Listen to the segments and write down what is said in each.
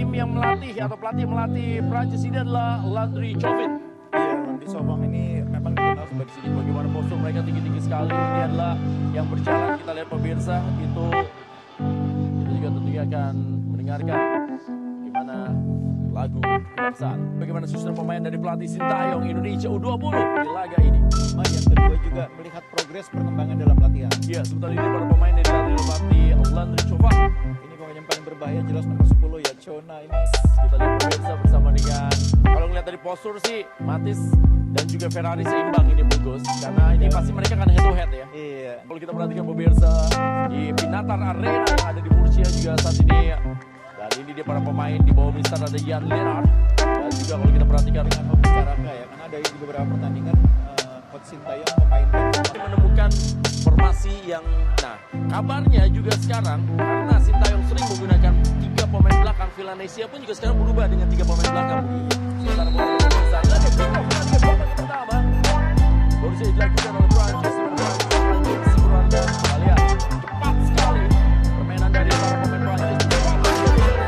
tim yang melatih atau pelatih melatih Prancis ini adalah Landry Jovic. Iya, Landry Jovic ini memang dikenal sebagai sini. Bagaimana postur mereka tinggi-tinggi sekali. Ini adalah yang berjalan, kita lihat pemirsa itu. Kita juga tentunya akan mendengarkan gimana lagu kebangsaan. Bagaimana susunan pemain dari pelatih Sintayong Indonesia U20 di laga ini. Yang kedua juga melihat progres perkembangan dalam latihan. Iya, sebentar ini para pemain dari pelatih Landry Jovic. Ini pemain yang paling berbahaya jelas nomor 10 ya, Chona ini. Kita lihat pemirsa bersama dengan, kalau ngeliat dari postur sih Matis dan juga Ferrari seimbang ini bagus, karena ini pasti mereka kan head to head ya. Iya. Kalau kita perhatikan pemirsa di Pinatar Arena yang ada di Murcia juga saat ini, dan ini dia para pemain di bawah Mister ada Jan Lennart, dan juga kalau kita perhatikan Dengan Coach Caraka ya, karena ada di beberapa pertandingan Coach Sintayong memainkan menemukan formasi yang, nah kabarnya juga sekarang karena Sintayong sering menggunakan 3 pemain belakang, Villanesia pun juga sekarang berubah dengan 3 pemain belakang. Sementara bola pemirsa lagi pertama baru saja dilakukan oleh Prancis. Kita lihat cepat sekali permainan dari para pemain Prancis.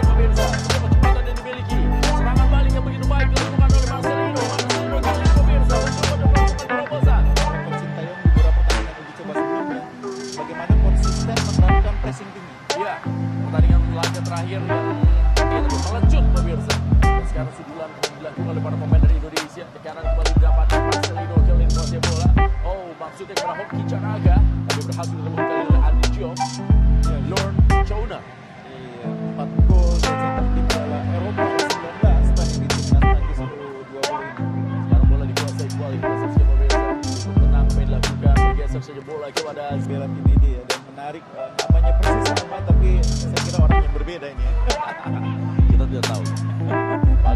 Pemirsa, kecepatan yang dimiliki, serangan balik yang begitu baik dilakukan oleh Marcelino. Kali ini pemirsa mencoba melakukan terobosan. Coach Sintayong di beberapa pertandingan uji coba sebelumnya bagaimana konsisten menerapkan pressing tinggi. Iya, pertandingan laga terakhir yang itu melanjut pemirsa. Dan sekarang sudulan dilakukan oleh para pemain dari Indonesia. Tekanan kembali didapatkan Marcelino kali ini menguasai bola. Oh, maksudnya kepada Hoki Canaga, tapi berhasil direbut kali oleh Adi Diop. Lorne Chona. Iya, 4 gol dan cetak di Piala Eropa U19 tadi di timnas Prancis U20 ini. Sekarang bola dikuasai kembali pemirsa pemirsa. Cukup tenang main dilakukan, bergeser saja bola kepada Bela Kibidi ya, dan menarik namanya persis sama tapi saya kira orang yang berbeda ini ya. kita tidak tahu.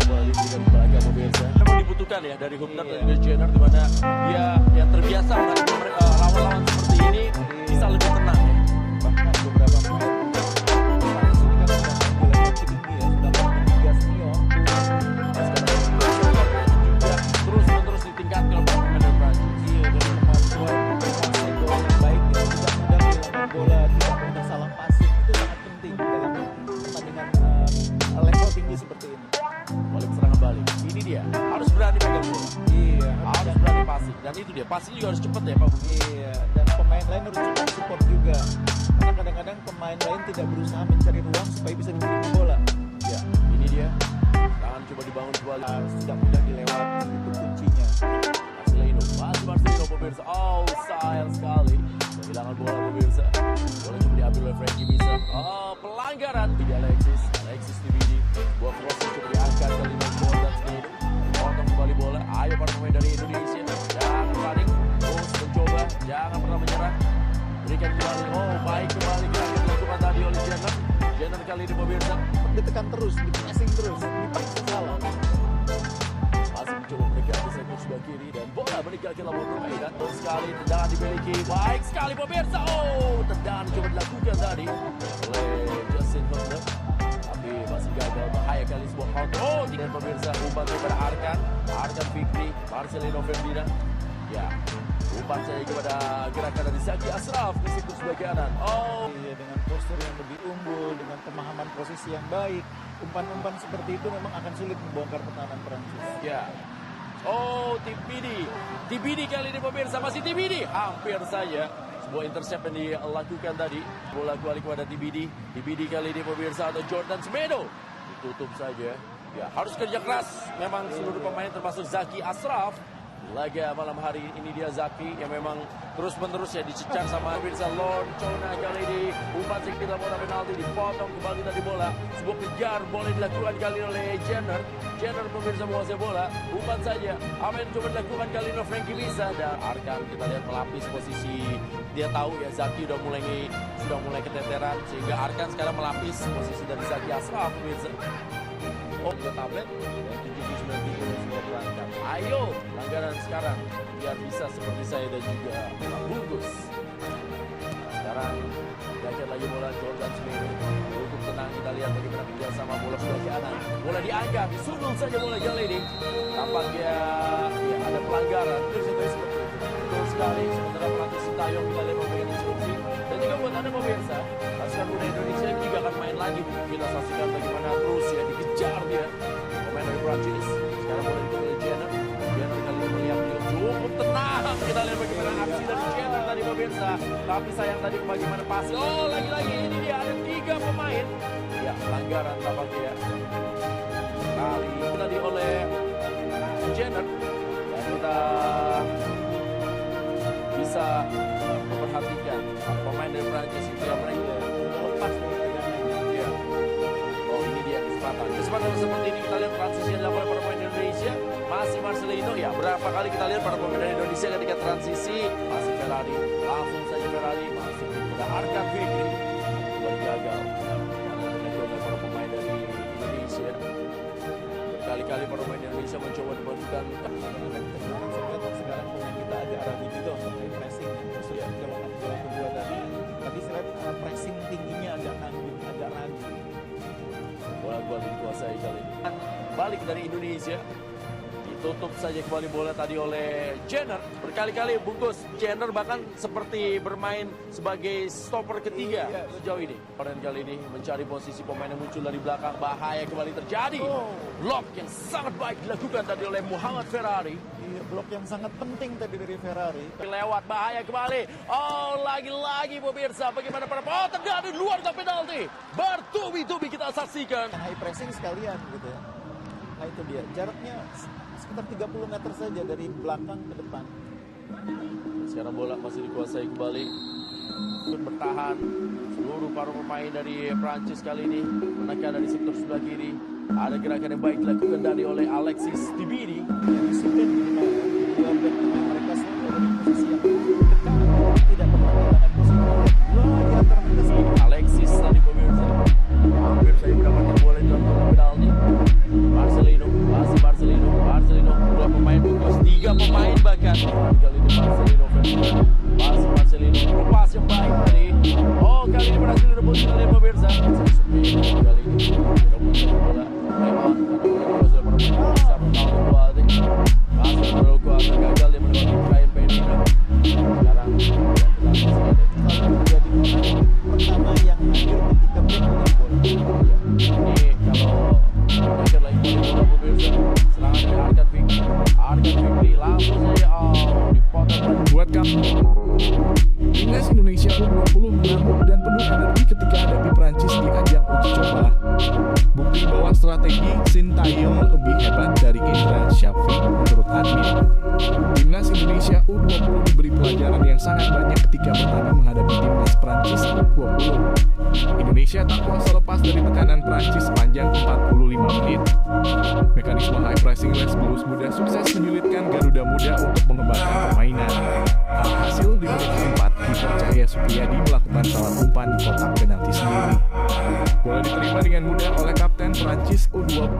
Bola diberikan kepada pemirsa. Memang dibutuhkan ya dari Humnat dan juga Jenner, di mana dia yang terbiasa menghadapi lawan-lawan seperti ini bisa lebih tenang ya. Bahkan beberapa pemain Prancis ini kan sudah main di level tinggi ya, sudah main di Liga Senior. Juga terus-menerus ditingkatkan oleh pemain dari Prancis. Iya, dari kemampuan menguasai bola yang baik ya, tidak mudah kehilangan bola, tidak mudah salah passing, itu sangat penting dalam pertandingan level tinggi seperti ini. Balik serangan balik. Ini dia, harus berani pegang bola. Iya, Harus berani passing. Dan itu dia, passing juga harus cepat ya Pak. Iya, dan pemain lain harus cepat support juga. Karena kadang-kadang pemain lain tidak berusaha mencari ruang supaya bisa diterima bola. Ya, ini dia. Tangan coba dibangun kembali. Tidak mudah dilewati, itu kuncinya. Marcelino pemirsa. Oh, sayang sekali. Kehilangan bola pemirsa. Bola coba diambil oleh Frankie bisa. Oh, pelanggaran. Di Alexis Tibidi. Buat cross coba diangkat kali ini Jordan Smith. Potong kembali bola. Ayo para pemain dari Indonesia. Jangan panik. Terus mencoba. Jangan pernah menyerah. Berikan kembali. Oh, baik kembali. Kita dilakukan tadi oleh Jenner. Jenner kali ini pemirsa. Ditekan terus, di-pressing terus, dipaksa salah. Masih mencoba mendekati sektor sebelah kiri dan bola mendekati lawan permainan. Terus sekali tendangan dimiliki. Baik sekali pemirsa. Oh, tendangan coba dilakukan tadi oleh Justin Verner. Tapi masih gagal, bahaya kali sebuah counter. Oh, dengan pemirsa umpan kepada Arkan Fikri, Marcelino Ferdinand. Ya, umpan saya kepada gerakan dari Zaki Ashraf di situ sebelah kanan. Oh, Iya, dengan postur yang lebih unggul, dengan pemahaman posisi yang baik, umpan-umpan seperti itu memang akan sulit membongkar pertahanan Prancis. ya. Oh, Tibidi kali ini pemirsa, masih Tibidi. Hampir saja sebuah intercept yang dilakukan tadi. Bola kembali kepada Tibidi kali ini pemirsa, atau Jordan Semedo. Ditutup saja. Ya, harus kerja keras memang seluruh pemain termasuk Zaki Ashraf. Laga malam hari ini dia Zaki yang memang terus-menerus ya dicecar sama pemirsa Lorne Chona kali ini. Umpan sekitar bola penalti dipotong kembali tadi bola. Sebuah kejar boleh dilakukan kali ini oleh Jenner pemirsa menguasai bola. Umpan saja. Apa yang coba dilakukan kali ini oleh Frankie bisa, dan Arkan kita lihat melapis posisi. Dia tahu ya Zaki sudah mulai keteteran, sehingga Arkan sekarang melapis posisi dari Zaki Ashraf pemirsa. Oh, ke tablet dan 793 sudah berangkat. Ayo, langganan sekarang biar bisa seperti saya dan juga Pak Bungkus. Sekarang gagal lagi bola Jordan Smith. Cukup tenang, kita lihat bagaimana kerjasama bola sebelah kanan. Bola diangkat, disundul saja bola kali ini. Tampaknya ya, ada pelanggaran. Terus seperti itu. Betul sekali. Sementara pelatih Sintayong kita lihat memberikan instruksi. Dan juga buat Anda pemirsa, pasukan muda Indonesia ini juga akan main lagi. Kita saksikan bagaimana terus ya dikejar pemirsa. Tapi sayang tadi bagaimana passing. Oh, lagi-lagi ini dia ada 3 pemain. Ya, pelanggaran tampaknya. Kali tadi oleh Jenner. Dan kita bisa memperhatikan pemain dari Prancis itu yang mereka lepas dari tegangannya. ya. Oh, ini dia kesempatan seperti ini kita lihat transisi yang dilakukan para pemain Indonesia. Masih Marcelino, ya berapa kali kita lihat para pemain dari Indonesia ketika transisi. Masih Ferrari, langsung saja Ferrari masih ada Arkan Fikri kembali gagal karena oleh para pemain dari Indonesia. Berkali-kali para pemain Indonesia mencoba dimasukkan. Sekarang pemain kita agak ragu juga untuk main pressing. Sudah menjalankan bola kedua tadi saya lihat pressing tingginya agak nanggung, agak ragu. Bola kembali dikuasai kali ini. Balik dari Indonesia. Ditutup saja kembali bola tadi oleh Jenner. Berkali-kali bungkus Jenner bahkan seperti bermain sebagai stopper ketiga sejauh ini. Orang kali ini mencari posisi pemain yang muncul dari belakang. Bahaya kembali terjadi. Block yang sangat baik dilakukan tadi oleh Muhammad Ferrari. Iya, blok yang sangat penting tadi dari Ferrari. Lewat bahaya kembali. Oh, lagi-lagi pemirsa. Bagaimana para terjadi luar kotak penalti. Bertubi-tubi kita saksikan. High pressing sekalian gitu ya. Nah itu dia, jaraknya sekitar 30 meter saja dari belakang ke depan. Sekarang bola masih dikuasai kembali. Untuk bertahan seluruh para pemain dari Prancis kali ini menekan dari sektor sebelah kiri. Ada gerakan yang baik dilakukan tadi oleh Alexis Tibidi. Yang disiplin minimal. Dua back pemain mereka selalu ada di posisi yang tekan, tidak pernah kehilangan posisi. Dua di antara mereka sendiri. Alexis tadi pemirsa. Hampir saya mendapatkan bola di dalam kotak penalti. Marcelino, masih Marcelino. Dua pemain bungkus, 3 pemain bahkan. Kali ini Marcelino, masih Marcelino. Lepas yang baik tadi. Oh, kali ini berhasil direbut oleh pemirsa. Kali ini direbut bola lewat karena mereka sudah pernah bisa Ronaldo Kuate. Masih Ronaldo Kuate gagal dia melewati Brian Pedina. Sekarang Menjadi orang pertama yang hadir ketika bermain bola. ini kalau akhir lagi bola pemirsa. Serangan dari Arkan Fikri langsung saja dipotong. Buat kamu, timnas Indonesia U20 mengamuk dan penuh energi ketika hadapi Prancis di ajang uji coba. Bukti bahwa strategi Sintayong lebih hebat dari Indra Syafri menurut admin. Timnas Indonesia U20 diberi pelajaran yang sangat banyak ketika bertanding menghadapi timnas Prancis U20. Indonesia tak kuasa lepas dari tekanan Prancis sepanjang 45 menit. Mekanisme high pressing Les Blues muda sukses menyulitkan Garuda Muda untuk mengembangkan permainan. Hasil di menit keempat, kiper Cahya Supriyadi melakukan salah umpan di kotak penalti sendiri. Bola diterima dengan mudah oleh kapten Prancis U20.